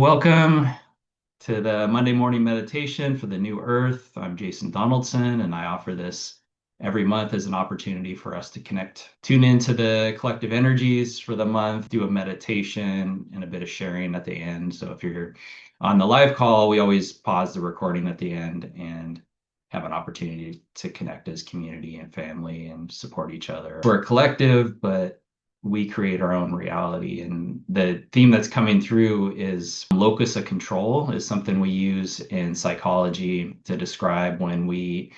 Welcome to the Monday morning meditation for the New Earth. I'm Jason Donaldson, and I offer this every month as an opportunity for us to connect, tune into the collective energies for the month, do a meditation and a bit of sharing at the end. So if you're on the live call, we always pause the recording at the end and have an opportunity to connect as community and family and support each other. We're a collective, but we create our own reality. And the theme that's coming through is locus of control is something we use in psychology to describe when we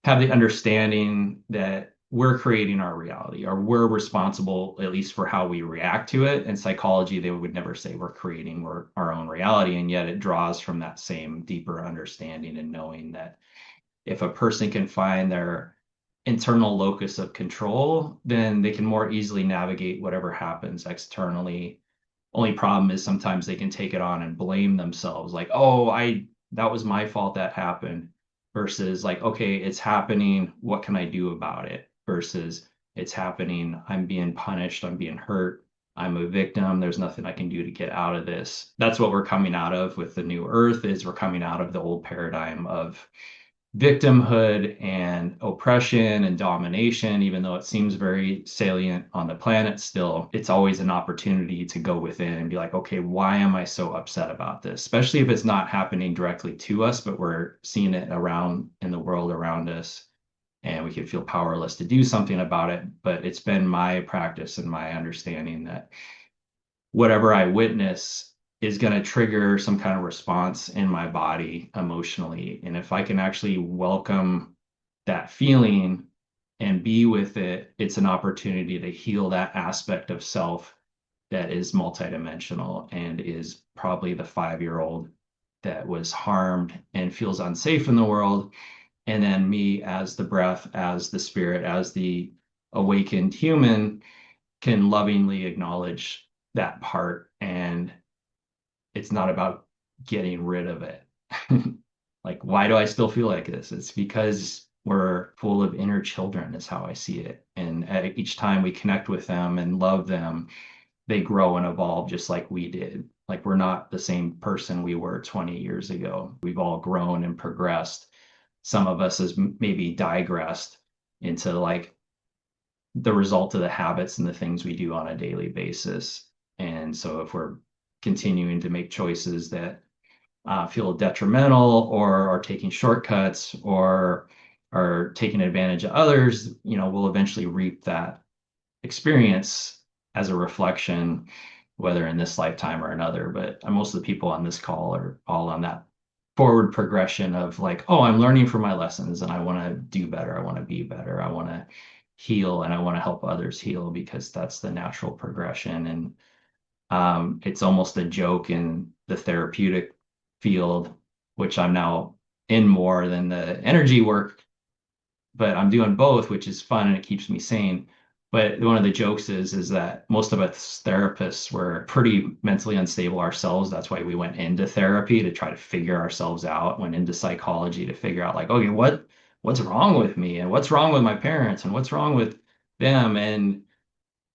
have the understanding that we're creating our reality or we're responsible at least for how we react to it. In psychology, they would never say we're creating our own reality. And yet it draws from that same deeper understanding and knowing that if a person can find their internal locus of control, then they can more easily navigate whatever happens externally. Only problem is sometimes they can take it on and blame themselves, like, oh, I that was my fault that happened, versus like, okay, it's happening, what can I do about it? Versus it's happening, I'm being punished, I'm being hurt, I'm a victim, there's nothing I can do to get out of this. That's what we're coming out of with the new earth, is we're coming out of the old paradigm of victimhood and oppression and domination. Even though it seems very salient on the planet still, it's always an opportunity to go within and be like, okay, why am I so upset about this? Especially if it's not happening directly to us, but we're seeing it around in the world around us. And we can feel powerless to do something about it. But it's been my practice and my understanding that whatever I witness is going to trigger some kind of response in my body emotionally. And if I can actually welcome that feeling and be with it, it's an opportunity to heal that aspect of self that is multidimensional and is probably the 5-year-old that was harmed and feels unsafe in the world. And then me, as the breath, as the spirit, as the awakened human, can lovingly acknowledge that part. And it's not about getting rid of it. Like, why do I still feel like this? It's because we're full of inner children, is how I see it. And each time we connect with them and love them, they grow and evolve just like we did. Like, we're not the same person we were 20 years ago. We've all grown and progressed. Some of us has maybe digressed into like the result of the habits and the things we do on a daily basis. And so if we're continuing to make choices that feel detrimental or are taking shortcuts or are taking advantage of others, we'll eventually reap that experience as a reflection, whether in this lifetime or another. But most of the people on this call are all on that forward progression of like, oh, I'm learning from my lessons and I want to do better. I want to be better. I want to heal and I want to help others heal because that's the natural progression. And it's almost a joke in the therapeutic field, which I'm now in more than the energy work, but I'm doing both, which is fun and it keeps me sane. But one of the jokes is that most of us therapists were pretty mentally unstable ourselves. That's why we went into therapy to try to figure ourselves out, went into psychology to figure out like, okay, what's wrong with me and what's wrong with my parents and what's wrong with them. And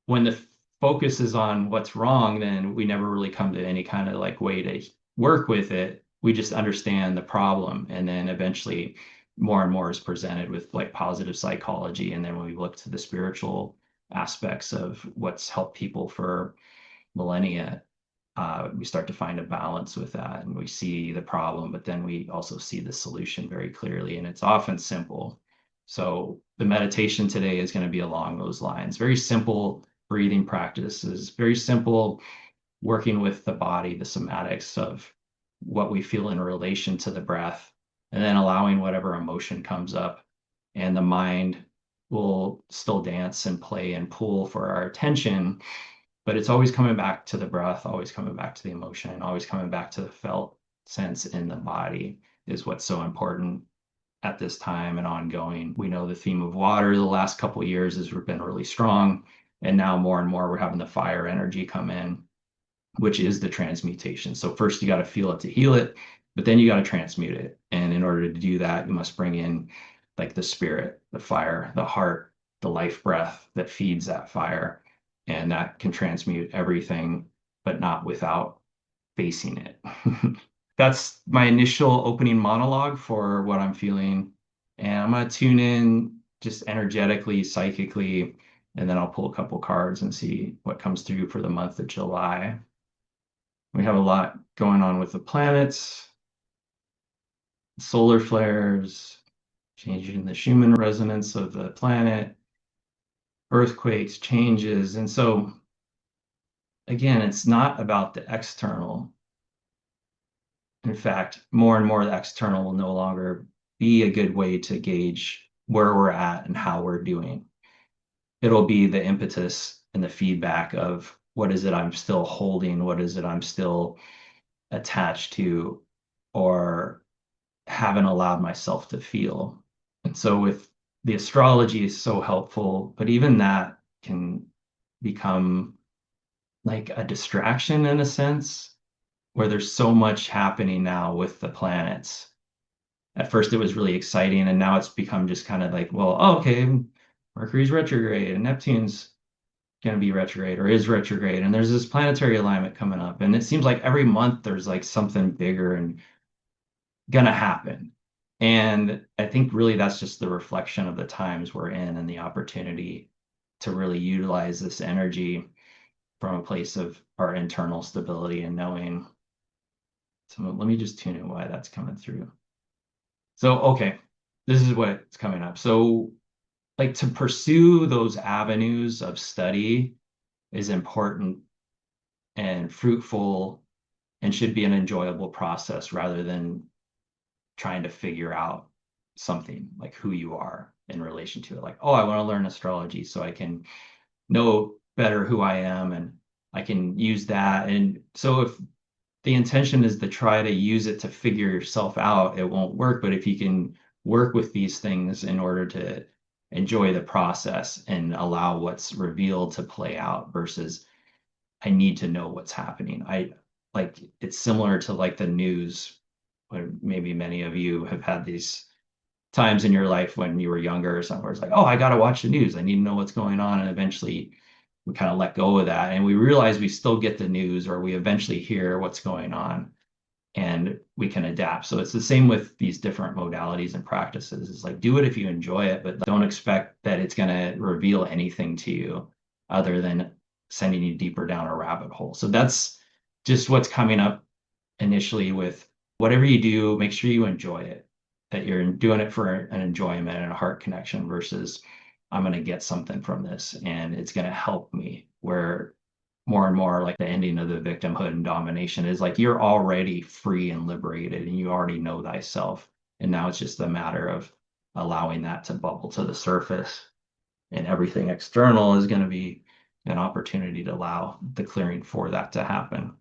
when the focus is on what's wrong, then we never really come to any kind of like way to work with it. We just understand the problem. And then eventually more and more is presented with like positive psychology. And then when we look to the spiritual aspects of what's helped people for millennia, we start to find a balance with that and we see the problem, but then we also see the solution very clearly. And it's often simple. So the meditation today is going to be along those lines. Very simple breathing practices, very simple working with the body, the somatics of what we feel in relation to the breath, and then allowing whatever emotion comes up. And the mind will still dance and play and pull for our attention, but it's always coming back to the breath, always coming back to the emotion, always coming back to the felt sense in the body is what's so important at this time and ongoing. We know the theme of water the last couple of years has been really strong. And now more and more we're having the fire energy come in, which is the transmutation. So first you got to feel it to heal it, but then you got to transmute it. And in order to do that, you must bring in like the spirit, the fire, the heart, the life breath that feeds that fire. And that can transmute everything, but not without facing it. That's my initial opening monologue for what I'm feeling. And I'm going to tune in just energetically, psychically, and then I'll pull a couple cards and see what comes through for the month of July. We have a lot going on with the planets, solar flares, changing the Schumann resonance of the planet, earthquakes, changes. And so, again, it's not about the external. In fact, more and more the external will no longer be a good way to gauge where we're at and how we're doing. It'll be the impetus and the feedback of what is it I'm still holding, what is it I'm still attached to, or haven't allowed myself to feel. And so with the astrology is so helpful, but even that can become like a distraction in a sense, where there's so much happening now with the planets. At first it was really exciting, and now it's become just kind of like, well, oh, okay, Mercury's retrograde and Neptune's going to be retrograde or is retrograde, and there's this planetary alignment coming up, and it seems like every month there's like something bigger and gonna happen. And I think really that's just the reflection of the times we're in and the opportunity to really utilize this energy from a place of our internal stability and knowing. So let me just tune in why that's coming through. So, okay, this is what's coming up. So, like to pursue those avenues of study is important and fruitful and should be an enjoyable process rather than trying to figure out something like who you are in relation to it. Like, oh, I want to learn astrology so I can know better who I am and I can use that. And so if the intention is to try to use it to figure yourself out, it won't work. But if you can work with these things in order to enjoy the process and allow what's revealed to play out versus I need to know what's happening. I like it's similar to like the news when maybe many of you have had these times in your life when you were younger or somewhere. It's like, oh, I got to watch the news. I need to know what's going on. And eventually we kind of let go of that. And we realize we still get the news or we eventually hear what's going on and we can adapt. So it's the same with these different modalities and practices. It's like, do it if you enjoy it, but don't expect that it's going to reveal anything to you other than sending you deeper down a rabbit hole. So that's just what's coming up initially with whatever you do, make sure you enjoy it, that you're doing it for an enjoyment and a heart connection versus I'm going to get something from this and it's going to help me. Where more and more like the ending of the victimhood and domination is like you're already free and liberated and you already know thyself. And now it's just a matter of allowing that to bubble to the surface. And everything external is going to be an opportunity to allow the clearing for that to happen.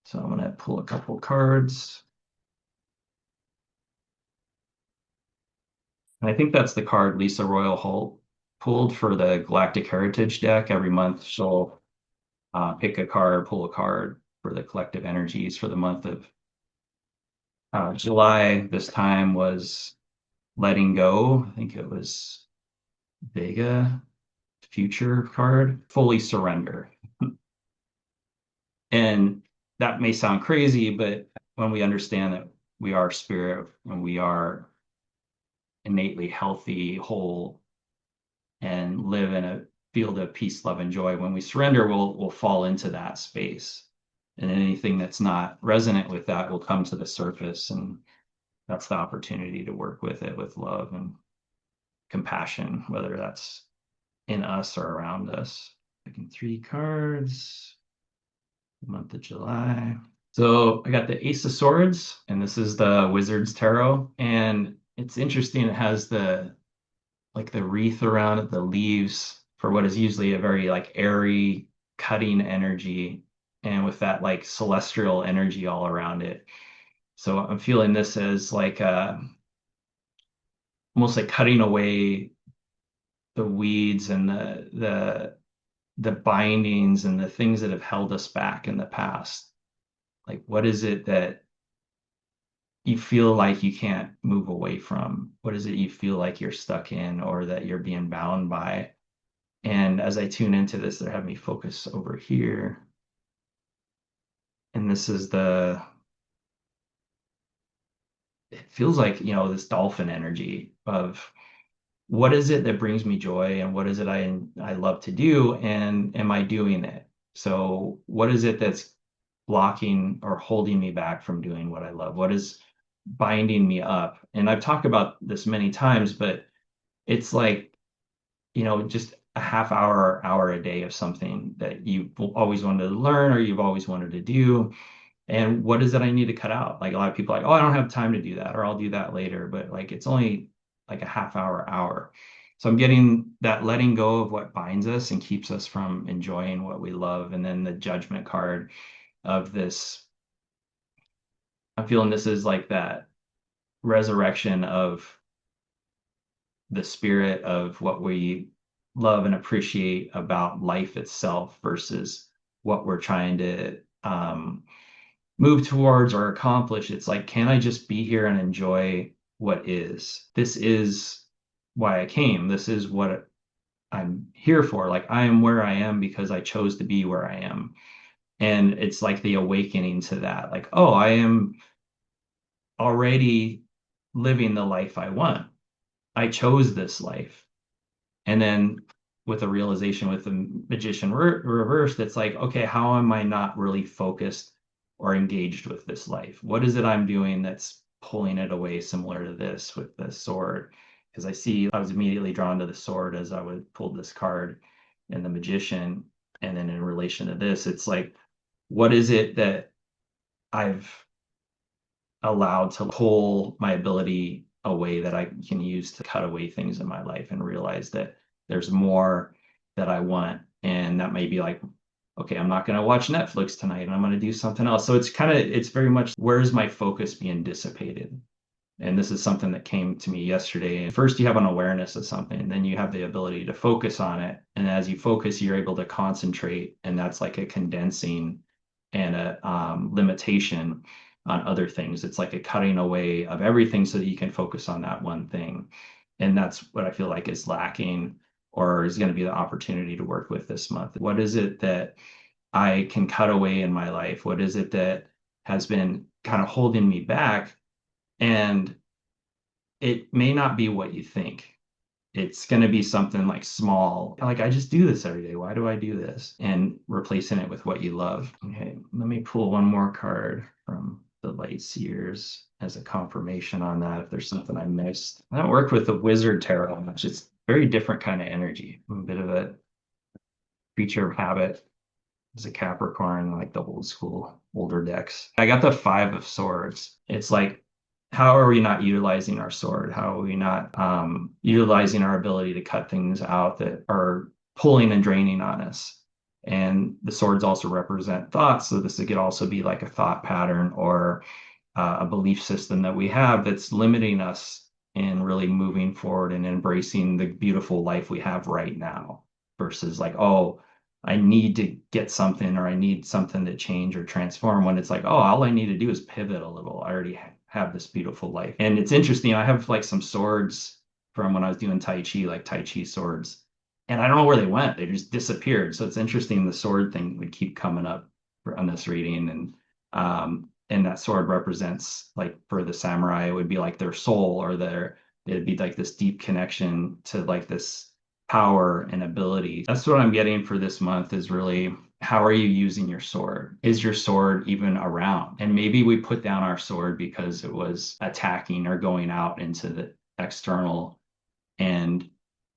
So I'm going to pull a couple cards. And I think that's the card Lisa Royal Holt pulled for the Galactic Heritage deck. Every month she'll pick a card, pull a card for the collective energies for the month of July. This time was letting go. I think it was Vega future card, fully surrender. And that may sound crazy, but when we understand that we are spirit, when we are innately healthy, whole, and live in a field of peace, love, and joy, when we surrender, we'll fall into that space. And anything that's not resonant with that will come to the surface. And that's the opportunity to work with it with love and compassion, whether that's in us or around us. Picking 3 cards, the month of July. So I got the Ace of Swords, and this is the Wizard's Tarot. And it's interesting, it has the like the wreath around it, the leaves for what is usually a very like airy, cutting energy, and with that like celestial energy all around it. So I'm feeling this as like almost like cutting away the weeds and the bindings and the things that have held us back in the past. Like what is it that you feel like you can't move away from? What is it you feel like you're stuck in or that you're being bound by? And as I tune into this, they're having me focus over here. And this is it feels like, this dolphin energy of what is it that brings me joy and what is it I love to do and am I doing it? So what is it that's blocking or holding me back from doing what I love? What is binding me up? And I've talked about this many times, but it's like, just a half hour or hour a day of something that you've always wanted to learn or you've always wanted to do. And what is it I need to cut out? Like a lot of people are like, oh, I don't have time to do that, or I'll do that later. But like it's only like a half hour, hour. So I'm getting that letting go of what binds us and keeps us from enjoying what we love. And then the judgment card of this, I'm feeling this is like that resurrection of the spirit of what we love and appreciate about life itself versus what we're trying to move towards or accomplish. It's like, can I just be here and enjoy what is? This is why I came. This is what I'm here for. Like, I am where I am because I chose to be where I am. And it's like the awakening to that. Like, oh, I am already living the life I want. I chose this life. And then with a realization with the magician reversed, it's like, okay, how am I not really focused or engaged with this life? What is it I'm doing that's pulling it away, similar to this with the sword? Because I was immediately drawn to the sword as I would pull this card and the magician. And then in relation to this, it's like, what is it that I've allowed to pull my ability away that I can use to cut away things in my life and realize that there's more that I want. And that may be like, okay, I'm not going to watch Netflix tonight and I'm going to do something else. So it's very much where's my focus being dissipated? And this is something that came to me yesterday. And first, you have an awareness of something, and then you have the ability to focus on it. And as you focus, you're able to concentrate, and that's like a condensing and a limitation on other things. It's like a cutting away of everything so that you can focus on that one thing. And that's what I feel like is lacking or is going to be the opportunity to work with this month. What is it that I can cut away in my life? What is it that has been kind of holding me back? And it may not be what you think. It's going to be something like small, like I just do this every day. Why do I do this? And replacing it with what you love. Okay, let me pull one more card from the Light Seers as a confirmation on that if there's something I missed. I don't work with the Wizard Tarot much. It's very different kind of energy. I'm a bit of a creature of habit as a Capricorn, like the old school, older decks. I got the Five of Swords. It's like, how are we not utilizing our sword? How are we not utilizing our ability to cut things out that are pulling and draining on us? And the swords also represent thoughts. So this could also be like a thought pattern or a belief system that we have that's limiting us in really moving forward and embracing the beautiful life we have right now versus like, oh, I need to get something or I need something to change or transform when it's like, oh, all I need to do is pivot a little. I already have this beautiful life. And it's interesting. I have like some swords from when I was doing Tai Chi, like Tai Chi swords. And I don't know where they went. They just disappeared. So it's interesting. The sword thing would keep coming up on this reading. And that sword represents like for the samurai, it would be like their soul or it'd be like this deep connection to like this power and ability. That's what I'm getting for this month is really how are you using your sword? Is your sword even around? And maybe we put down our sword because it was attacking or going out into the external and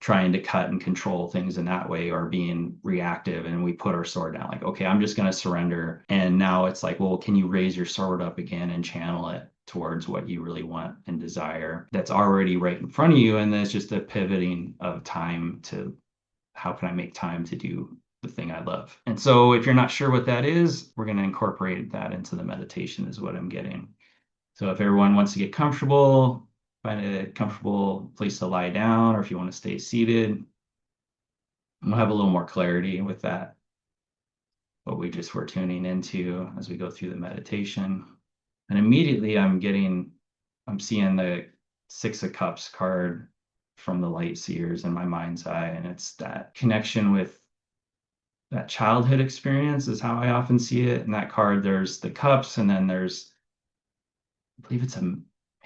trying to cut and control things in that way or being reactive and we put our sword down like okay I'm just going to surrender and now it's like well can you raise your sword up again and channel it towards what you really want and desire that's already right in front of you and then it's just a pivoting of time to how can I make time to do the thing I love. And so if you're not sure what that is, we're going to incorporate that into the meditation is what I'm getting. So if everyone wants to get comfortable, find a comfortable place to lie down, or if you want to stay seated, we'll have a little more clarity with that. What we just were tuning into as we go through the meditation. And immediately I'm seeing the Six of Cups card from the Light Seers in my mind's eye. And it's that connection with that childhood experience is how I often see it. In that card, there's the cups, and then there's, I believe it's a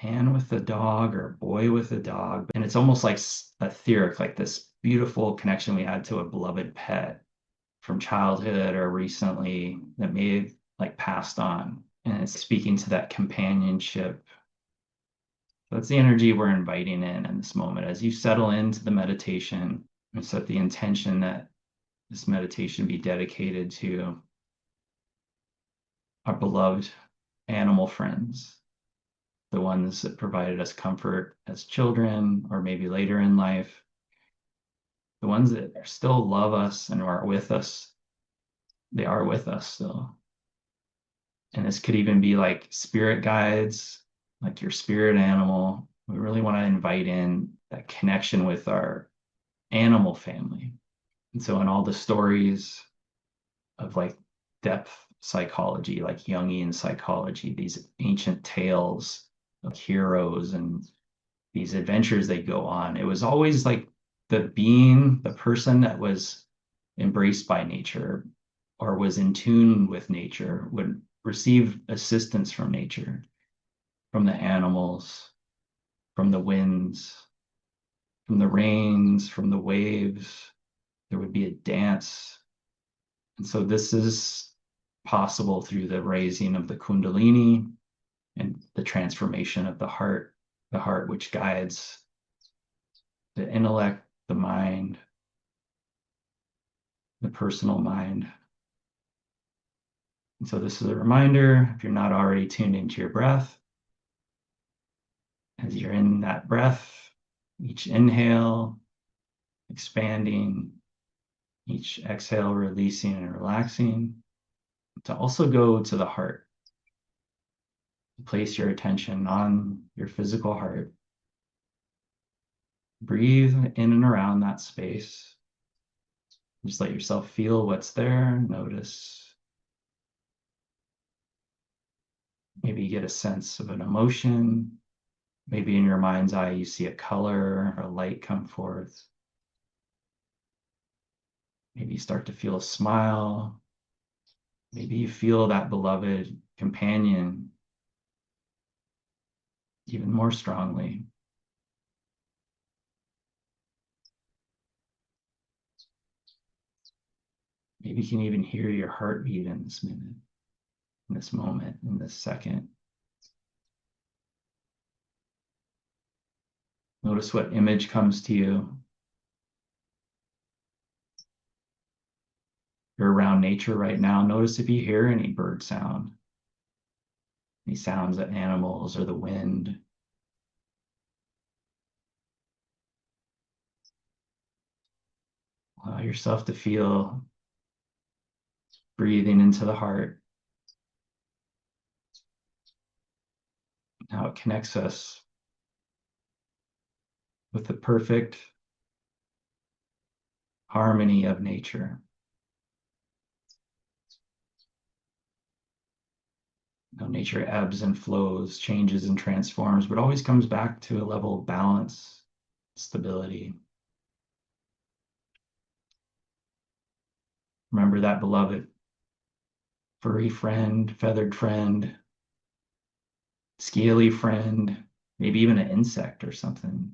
man with a dog or a boy with a dog. And it's almost like etheric, like this beautiful connection we had to a beloved pet from childhood or recently that may have like passed on. And it's speaking to that companionship. That's the energy we're inviting in this moment. As you settle into the meditation and set the intention that this meditation be dedicated to our beloved animal friends, the ones that provided us comfort as children or maybe later in life, the ones that still love us and are with us. They are with us still. And this could even be like spirit guides, like your spirit animal. We really want to invite in that connection with our animal family. And so in all the stories of like depth psychology, like Jungian psychology, these ancient tales of heroes and these adventures they go on, it was always like the person that was embraced by nature or was in tune with nature would receive assistance from nature, from the animals, from the winds, from the rains, from the waves. There would be a dance. And so this is possible through the raising of the Kundalini and the transformation of the heart which guides the intellect, the mind, the personal mind. And so this is a reminder, if you're not already tuned into your breath, as you're in that breath, each inhale, expanding, each exhale, releasing and relaxing, to also go to the heart. Place your attention on your physical heart. Breathe in and around that space. Just let yourself feel what's there. Notice. Maybe you get a sense of an emotion. Maybe in your mind's eye, you see a color or a light come forth. Maybe you start to feel a smile. Maybe you feel that beloved companion even more strongly. Maybe you can even hear your heartbeat in this minute, in this moment, in this second. Notice what image comes to you. You're around nature right now. Notice if you hear any bird sound, any sounds of animals or the wind. Allow yourself to feel breathing into the heart, how it connects us with the perfect harmony of nature. How nature ebbs and flows, changes and transforms, but always comes back to a level of balance, stability. Remember that beloved furry friend, feathered friend, scaly friend, maybe even an insect or something.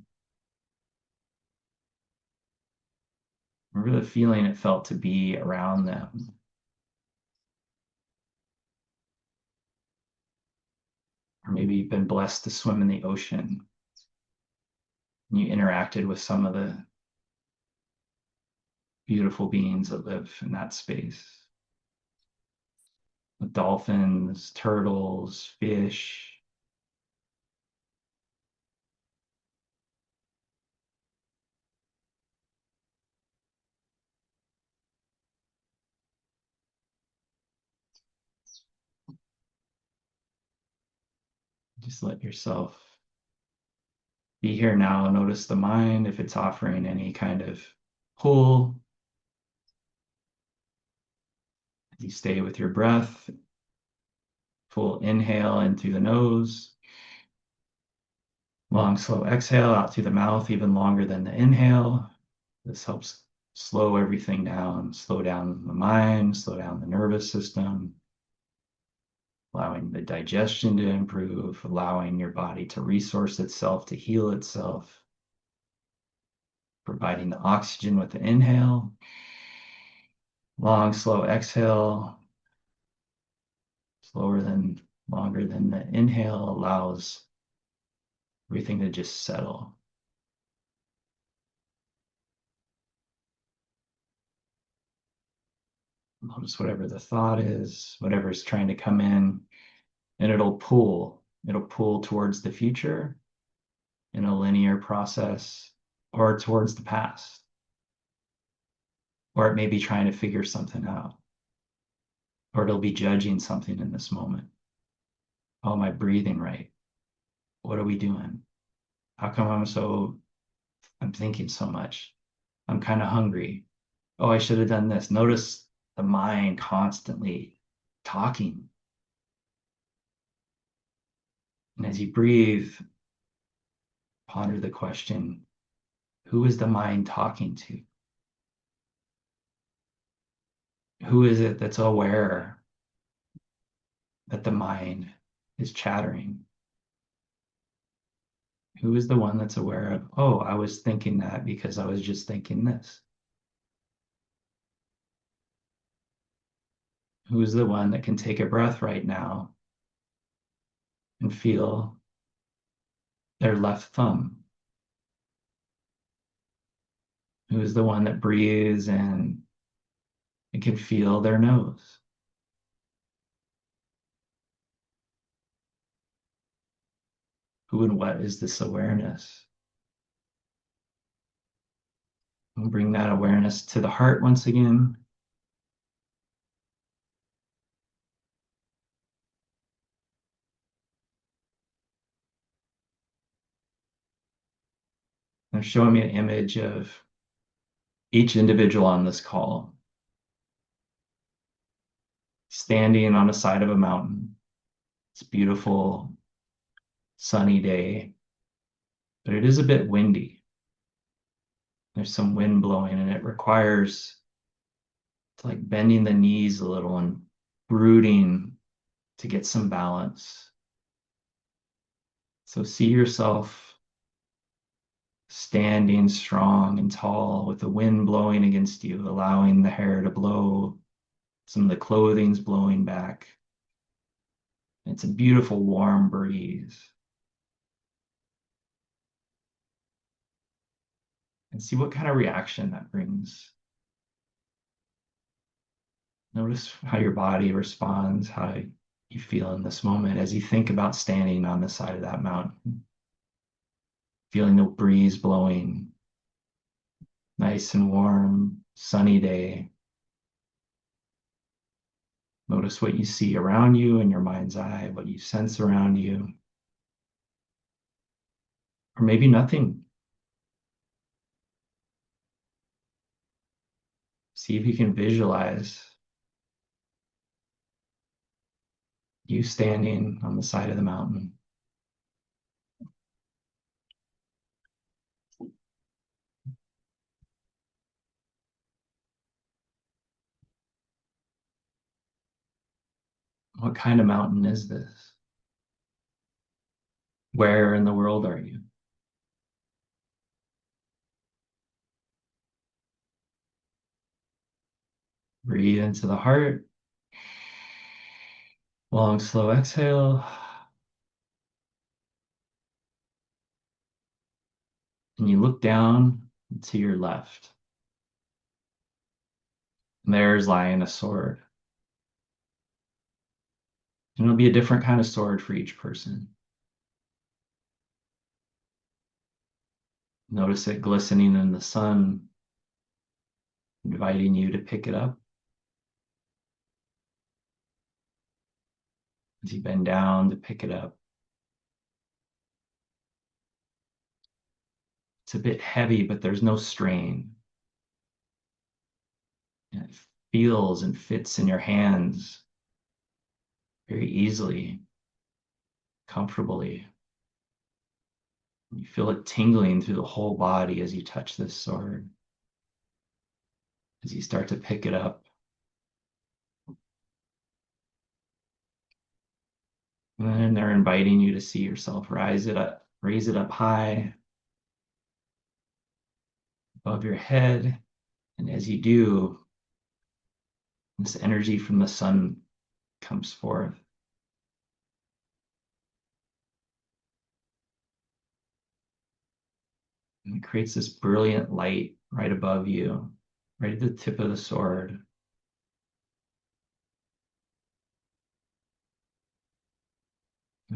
Remember the feeling it felt to be around them. Or maybe you've been blessed to swim in the ocean and you interacted with some of the beautiful beings that live in that space. The dolphins, turtles, fish. Just let yourself be here now. Notice the mind, if it's offering any kind of pull. As you stay with your breath, full inhale in through the nose. Long, slow exhale out through the mouth, even longer than the inhale. This helps slow everything down, slow down the mind, slow down the nervous system, allowing the digestion to improve, allowing your body to resource itself, to heal itself, providing the oxygen with the inhale, long, slow exhale, longer than the inhale allows everything to just settle. Notice whatever the thought is, whatever's trying to come in, and it'll pull. It'll pull towards the future in a linear process or towards the past. Or it may be trying to figure something out. Or it'll be judging something in this moment. Oh, am I breathing right? What are we doing? How come I'm thinking so much? I'm kind of hungry. Oh, I should have done this. Notice the mind constantly talking. And as you breathe, ponder the question, who is the mind talking to? Who is it that's aware that the mind is chattering? Who is the one that's aware of, oh, I was thinking that because I was just thinking this? Who is the one that can take a breath right now and feel their left thumb? Who is the one that breathes and can feel their nose? Who and what is this awareness? And bring that awareness to the heart once again. They're showing me an image of each individual on this call standing on the side of a mountain. It's a beautiful, sunny day, but it is a bit windy. There's some wind blowing, and it requires like bending the knees a little and brooding to get some balance. So see yourself standing strong and tall with the wind blowing against you, allowing the hair to blow, some of the clothing's blowing back. It's a beautiful warm breeze. And see what kind of reaction that brings. Notice how your body responds, how you feel in this moment as you think about standing on the side of that mountain, feeling the breeze blowing, nice and warm, sunny day. Notice what you see around you in your mind's eye, what you sense around you, or maybe nothing. See if you can visualize you standing on the side of the mountain. What kind of mountain is this? Where in the world are you? Breathe into the heart. Long, slow exhale. And you look down to your left. And there's lying a sword. And it'll be a different kind of sword for each person. Notice it glistening in the sun, inviting you to pick it up. As you bend down to pick it up. It's a bit heavy, but there's no strain. And it feels and fits in your hands very easily, comfortably. You feel it tingling through the whole body as you touch this sword. as you start to pick it up. And then they're inviting you to see yourself raise it up high above your head. And as you do, this energy from the sun comes forth. And it creates this brilliant light right above you, right at the tip of the sword.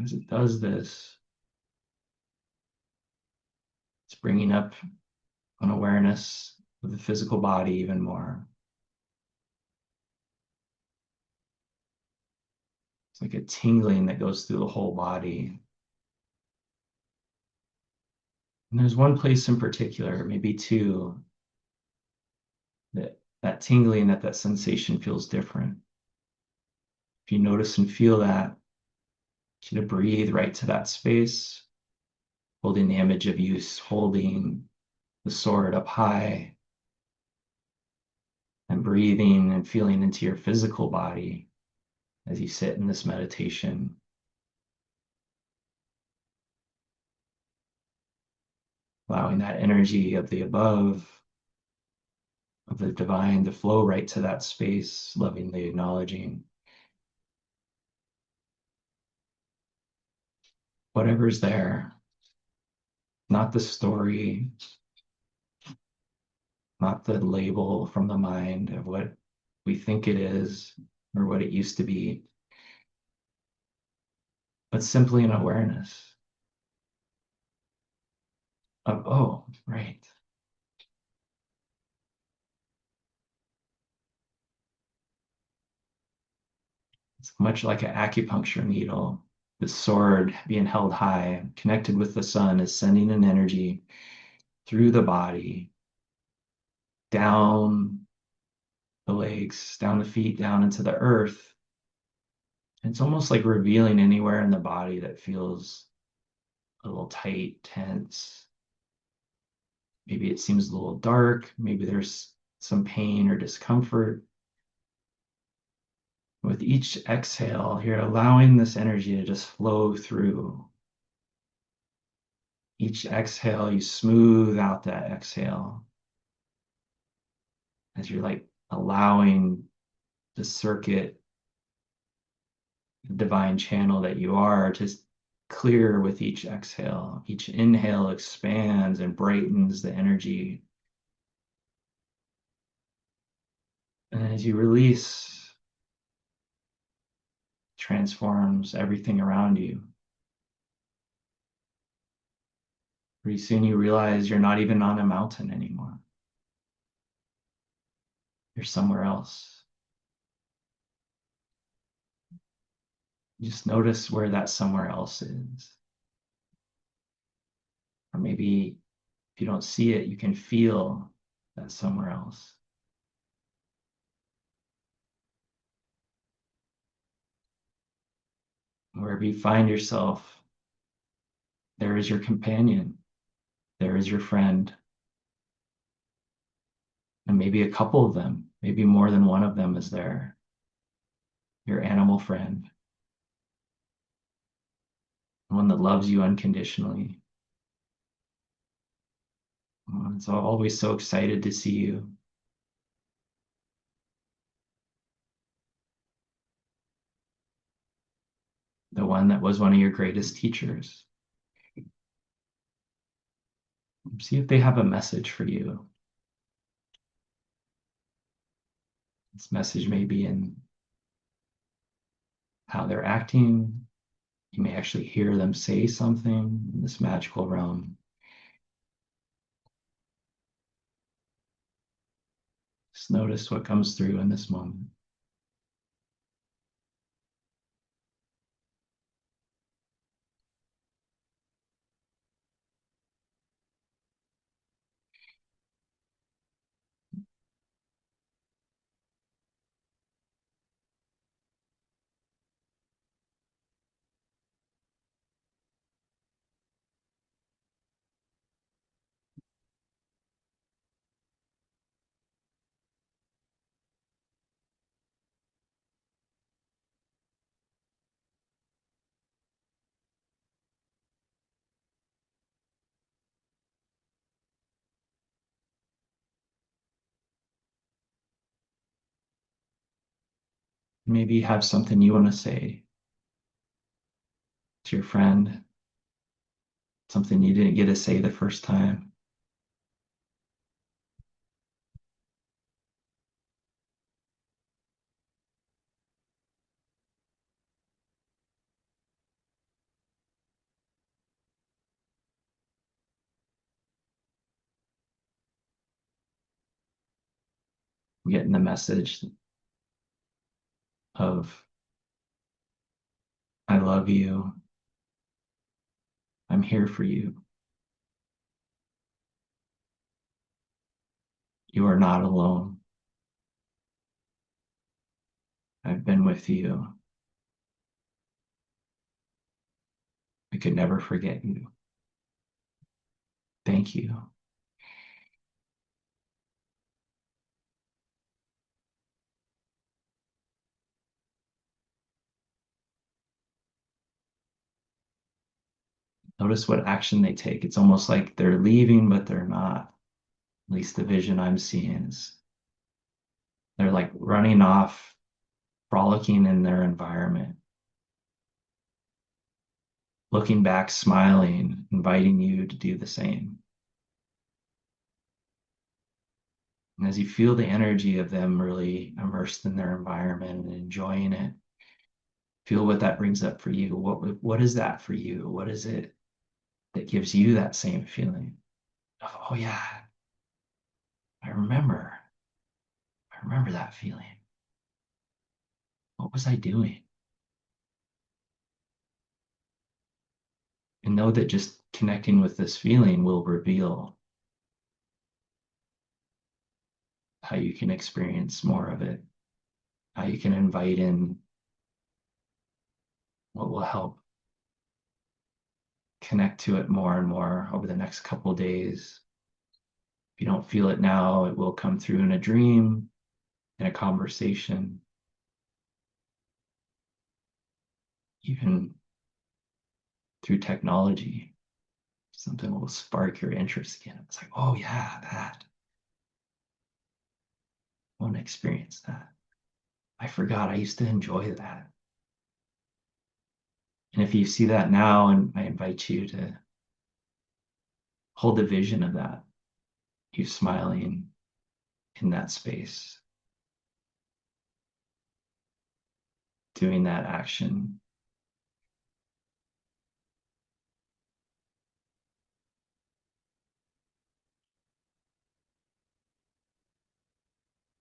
As it does this, it's bringing up an awareness of the physical body even more. It's like a tingling that goes through the whole body. And there's one place in particular, maybe two, that tingling, that sensation feels different. If you notice and feel that, you to breathe right to that space, holding the image of you holding the sword up high and breathing and feeling into your physical body as you sit in this meditation. Allowing that energy of the above, of the divine, to flow right to that space, lovingly acknowledging whatever's there, not the story, not the label from the mind of what we think it is or what it used to be, but simply an awareness of, oh, right. It's much like an acupuncture needle. The sword being held high, connected with the sun, is sending an energy through the body, down the legs, down the feet, down into the earth. It's almost like revealing anywhere in the body that feels a little tight, tense. Maybe it seems a little dark. Maybe there's some pain or discomfort. With each exhale, you're allowing this energy to just flow through. Each exhale, you smooth out that exhale as you're like allowing the circuit, the divine channel that you are, to clear with each exhale. Each inhale expands and brightens the energy. And as you release, transforms everything around you. Pretty soon you realize you're not even on a mountain anymore. You're somewhere else. Just notice where that somewhere else is. Or maybe if you don't see it, you can feel that somewhere else. Wherever you find yourself, there is your companion, there is your friend, and maybe a couple of them, maybe more than one of them is there. Your animal friend, one that loves you unconditionally. It's always so excited to see you. The one that was one of your greatest teachers. See if they have a message for you. This message may be in how they're acting. You may actually hear them say something in this magical realm. Just notice what comes through in this moment. Maybe you have something you want to say to your friend, something you didn't get to say the first time. Getting the message of, I love you. I'm here for you. You are not alone. I've been with you. I could never forget you. Thank you. Notice what action they take. It's almost like they're leaving, but they're not. At least the vision I'm seeing is they're like running off, frolicking in their environment, looking back, smiling, inviting you to do the same. And as you feel the energy of them really immersed in their environment and enjoying it, feel what that brings up for you. What is that for you? What is it that gives you that same feeling of, oh yeah, I remember. I remember that feeling. What was I doing? And know that just connecting with this feeling will reveal how you can experience more of it, how you can invite in what will help connect to it more and more over the next couple of days. If you don't feel it now, it will come through in a dream, in a conversation, even through technology. Something will spark your interest again. It's like, oh yeah, that. I want to experience that. I forgot I used to enjoy that. And if you see that now, and I invite you to hold the vision of that, you smiling in that space, doing that action,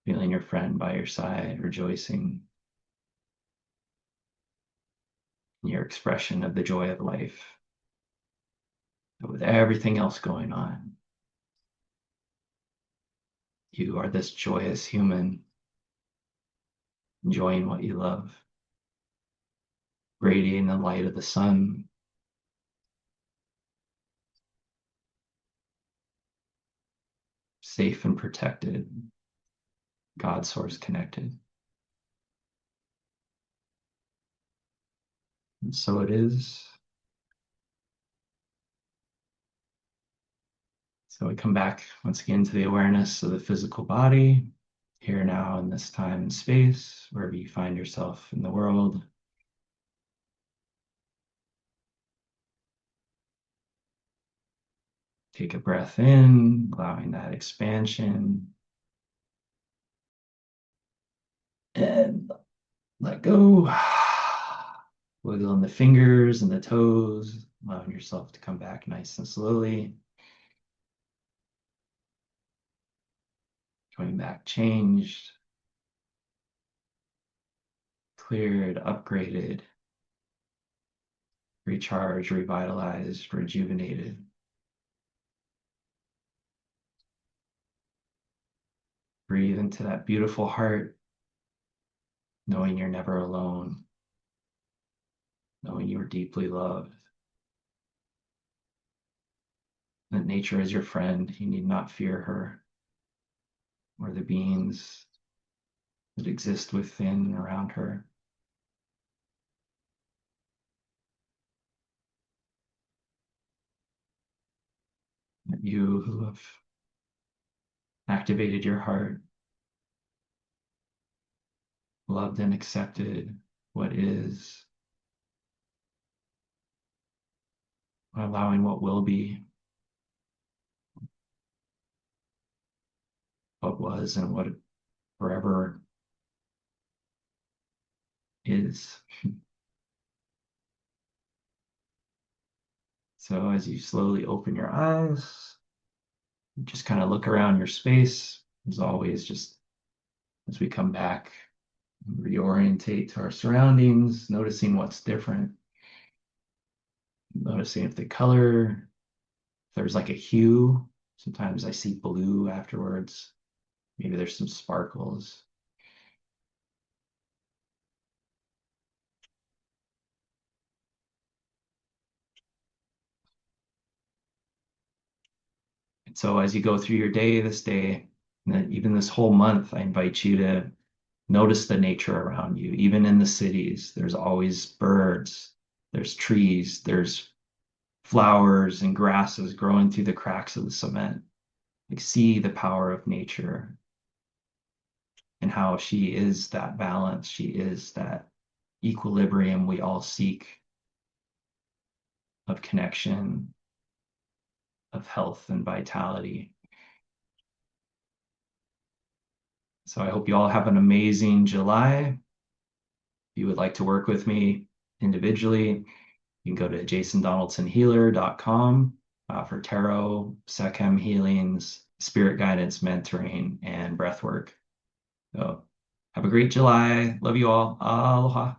feeling your friend by your side, rejoicing in your expression of the joy of life, with everything else going on. You are this joyous human, enjoying what you love, radiating the light of the sun, safe and protected, God source connected. And so it is. So we come back once again to the awareness of the physical body, here now in this time and space, wherever you find yourself in the world. Take a breath in, allowing that expansion. And let go. Wiggling the fingers and the toes, allowing yourself to come back nice and slowly. Coming back changed, cleared, upgraded, recharged, revitalized, rejuvenated. Breathe into that beautiful heart, knowing you're never alone, knowing you are deeply loved, that nature is your friend. You need not fear her or the beings that exist within and around her. That you who have activated your heart loved and accepted, what is, allowing what will be, what was, and what forever is. So as you slowly open your eyes, just kind of look around your space. As always, just as we come back, reorientate to our surroundings, noticing what's different, noticing if the color, if there's like a hue. Sometimes I see blue afterwards. Maybe there's some sparkles. And so as you go through your day, this day, and then even this whole month, I invite you to notice the nature around you. Even in the cities, there's always birds, there's trees, there's flowers and grasses growing through the cracks of the cement. Like, see the power of nature and how she is that balance. She is that equilibrium we all seek of connection, of health and vitality. So I hope you all have an amazing July. If you would like to work with me individually, you can go to jasondonaldsonhealer.com for tarot, Sekhem healings, spirit guidance, mentoring, and breath work. So have a great July. Love you all. Aloha.